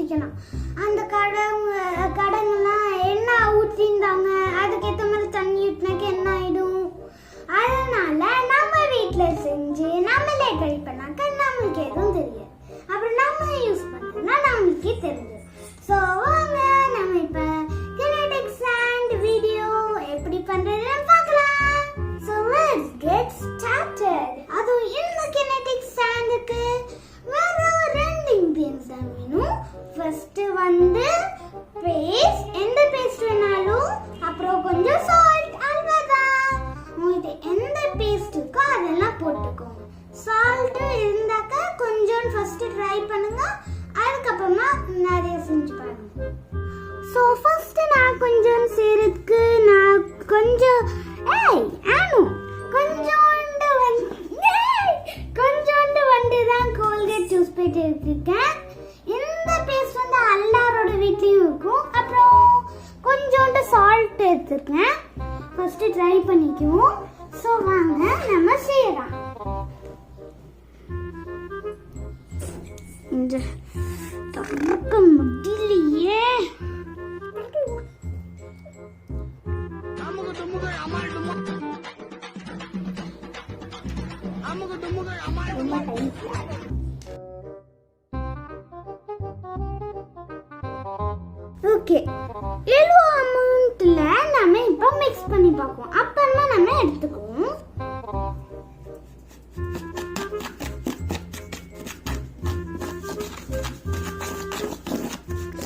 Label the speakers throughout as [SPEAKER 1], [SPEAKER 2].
[SPEAKER 1] ஊற்றிக்கலாம். அந்த கடைங்கெல்லாம் என்ன ஊற்றிருந்தாங்க, அதுக்கேற்ற மாதிரி தண்ணி ஊற்றினாக்க என்ன ஆகிடும். அதனால நம்ம வீட்டில் செஞ்சு நம்மளே ட்ரை பண்ணாக்க நம்மளுக்கு எதுவும் தெரியாது. அப்புறம் நம்ம யூஸ் பண்ணோம்னா நம்மளுக்கே தெரிஞ்சது. ஸோ வாங்க நம்ம இப்போ கினெடிக் சாண்ட் வீடியோ எப்படி பண்ணுறதுன்னு பார்க்கலாம். So let's get started. அதுவும் இந்த கினெடிக் சாண்டுக்கு வெறும் 2 இன்கிரியன்ஸ் தான் வேணும். ஃபர்ஸ்ட் வந்து பேஸ்ட், எந்த பேஸ்ட் வேணாலும், அப்புறம் கொஞ்சம் சால்ட், அவ்வளோதான். உங்கள்கிட்ட எந்த பேஸ்ட் இருக்கோ அதெல்லாம் போட்டுக்கோங்க. சால்ட்டு இருந்தாக்க கொஞ்சம் ஃபர்ஸ்ட் ட்ரை பண்ணுங்க, அதுக்கப்புறமா நிறைய செஞ்சு பாருங்க. ஸோ ஃபர்ஸ்ட் நான் கொஞ்சம் செய்யறதுக்கு நான் கொஞ்சம் கொஞ்சோண்டு வந்து தான் கோல்கேட் சூஸ் பண்ணிட்டு எடுத்துருக்கேன். இந்த பேஸ்ட் வந்து எல்லாரோட வீட்லேயும் இருக்கும். அப்புறம் கொஞ்சோண்டு சால்ட் எடுத்துருக்கேன். ஃபர்ஸ்ட் ட்ரை பண்ணிக்குவோம். ஸோ வாங்க நம்ம செய்யலாம். இந்த தடுக்க முடியலையே. ஓகே, எவ்வளோ அமௌண்ட்ல நம்ம இப்போ மிக்ஸ் பண்ணி பார்ப்போம். அப்புறமா நம்ம எடுத்துக்குவோம்.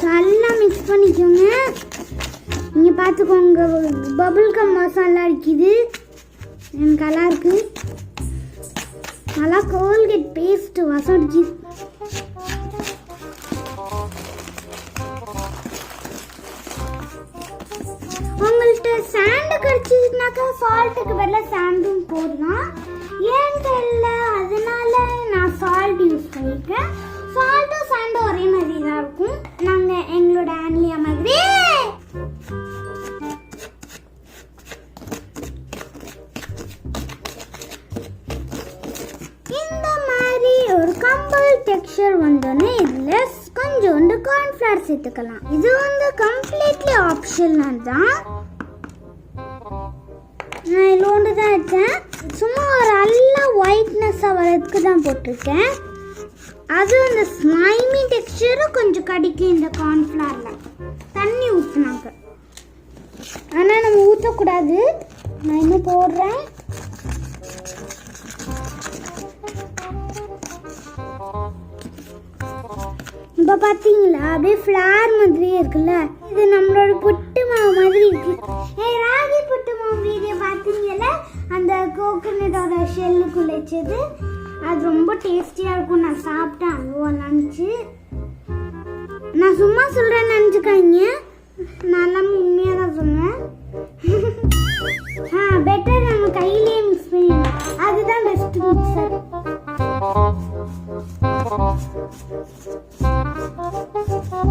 [SPEAKER 1] நல்லா மிக்ஸ் பண்ணிக்கோங்க. நீங்கள் பார்த்துக்கோங்க, பபிள் கம் மசாலா இருக்குது. எனக்கு நல்லா இருக்கு. நல்லா கோல்கேட் பேஸ்ட் வாசம் அடிச்சு. உங்கள்கிட்ட சாண்டு கிடைச்சிதுனாக்கா சால்ட்டுக்கு பதிலாக சாண்டும் போடலாம். ஏன் தெரியல, அதனால நான் சால்ட் யூஸ் பண்ணியிருக்கேன். சால்ட்டும் சாண்டும் ஒரே மாதிரி தான் இருக்கும். நாங்கள் எங்களோட ஆன்லியா மாதிரி இந்த மாதிரி ஒரு கம்பல் டெக்ஸ்சர் வந்தோடனே இதில் கொஞ்சோண்டு கார்ன்ஃப்ளவர் சேர்த்துக்கலாம். இது வந்து கம்ப்ளீட்லி ஆப்ஷனல் தான். நான் இவ்வளோண்டு தான் எடுத்தேன். சும்மா ஒரு நல்ல ஒயிட்னஸாக வரதுக்கு தான் போட்டிருக்கேன். அது அந்த ஸ்லைமி டெக்ஸ்சரும் கொஞ்சம் கிடைக்கும் இந்த கார்ன்ஃப்ளவரில் தண்ணி ஊற்றினாங்க. ஆனால் நம்ம ஊற்றக்கூடாது. நான் இன்னும் போடுறேன். இப்போ பார்த்தீங்களா, அப்படியே ஃப்ளார் மாதிரியே இருக்குல்ல. இது நம்மளோட புட்டு மாவு மாதிரி இருக்கு. ராகி புட்டு மாவு வீடியோ பார்த்தீங்கல்ல, அந்த கோகனட்டோட ஷெல்லுக்குள்ள வச்சது, அது ரொம்ப டேஸ்டியாக இருக்கும். நான் சாப்பிட்டேன் அவ்வளோ லஞ்சு. நான் சும்மா சொல்கிறேன்னு நினச்சிக்காங்க, நான் உண்மையாக தான் சொன்னேன். பெட்டர் நம்ம கையிலேயே மிக்ஸ் பண்ணிடலாம். அதுதான் பெஸ்ட் மிக்சர்.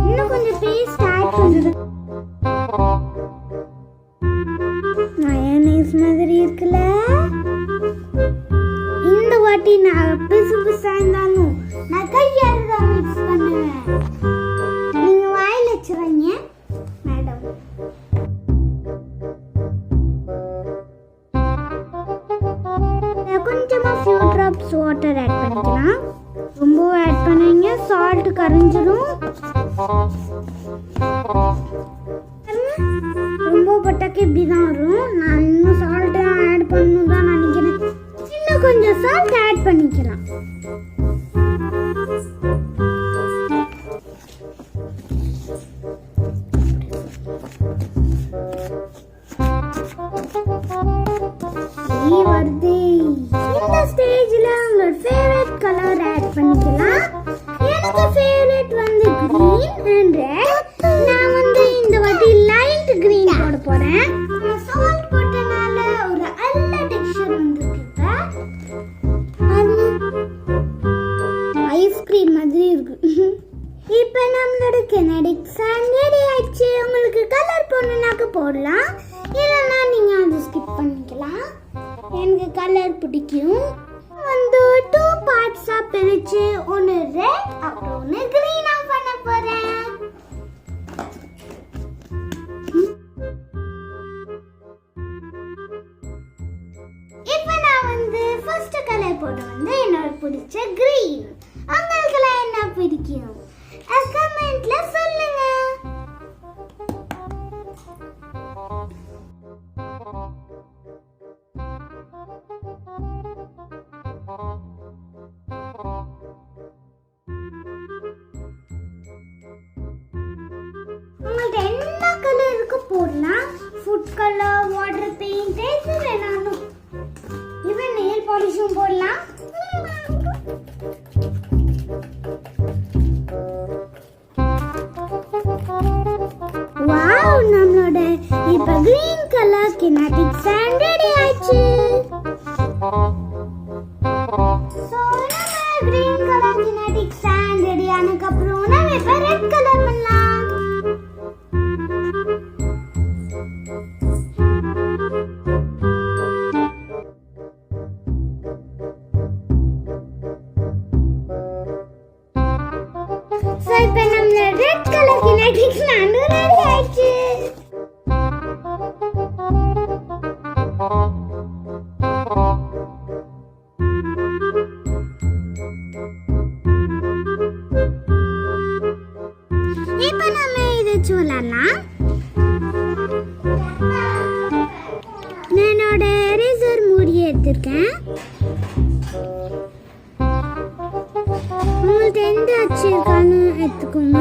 [SPEAKER 1] இன்னும் கொஞ்சம் பேஸ்ட் ஆட் பண்ணுறது. மயோனைஸ் மாதிரி இருக்குல்ல. இந்த வாட்டி நான் பிசு பிசா இருந்தாலும் நான் கையால தான் மிக்ஸ் பண்ணுவேன். நீங்க வாயில் வச்சுறீங்க மேடம். கொஞ்சமா ஃபியூ ட்ராப்ஸ் வாட்டர் ஆட் பண்ணிக்கலாம். ரொம்ப ஆட் பண்ணுவீங்க, சால்ட் கரைஞ்சிடும். ரொம்ப போட்டாக்க இப்படி தான் வரும். நான் இன்னும் சால்ட் ஆட் பண்ணணும் தான் நினைக்கிறேன். இன்னும் கொஞ்சம் சால்ட் ஆட் பண்ணிக்கலாம். வருது. இந்த ஸ்டேஜ்ல உங்களோட ஃபேவரட் கலர் ஆட் பண்ணிக்கலாம். எனக்கு ஃபேவரட் வந்து கிரீன் அண்ட் ரெட். நான் வந்து இந்த வாட்டி லைட் கிரீன் போட போறேன். சால்ட் போட்டனால ஒரு நல்ல டெக்ஸ்சர் வந்திருக்கு. ஐஸ்கிரீம் மாதிரி இருக்கு. இப்போ நம்மளோட கினெடிக் சாண்ட் ரெடி ஆயிடுச்சு. உங்களுக்கு கலர் போடணும்னாக்க போடலாம், இல்லைன்னா நீங்க அதை ஸ்கிப் பண்ணிக்கலாம். எனக்கு கலர் பிடிக்கும். வந்து 2 பார்ட்ஸா பிரிச்சு ஒன்று ரெட் அப்புறம் ஒன்று கிரீனா பண்ண போறேன். green. உங்களுக்கெல்லாம் என்ன பிடிக்கும்? கமெண்ட்ல சொல்லுங்க. உங்களுக்கு என்ன கலருக்கு போடலாம்? ஃபுட் கலர், வாட்டர் பெயிண்ட், எது வேணாலும். இவன் நெயில் பாலிஷும் போடலாம். வாவ், நம்மளோட இப்ப green colour kinetic sand ready ஆயிடுச்சு. சோ நம்ம green colour kinetic sand ready ஆனதுக்கு அப்புறம் நம்ம இப்ப red கலர் பண்ணலாம். சோ இப்ப நம்ம red colour kinetic sand ready ஆயிடுச்சு. இப்ப நம்ம இதை சொல்லலாம். என்னோட எரேசர் மூடி எடுத்திருக்கேன். உங்களுக்கு எந்த அச்சு இருக்கான்னு எடுத்துக்கோங்க.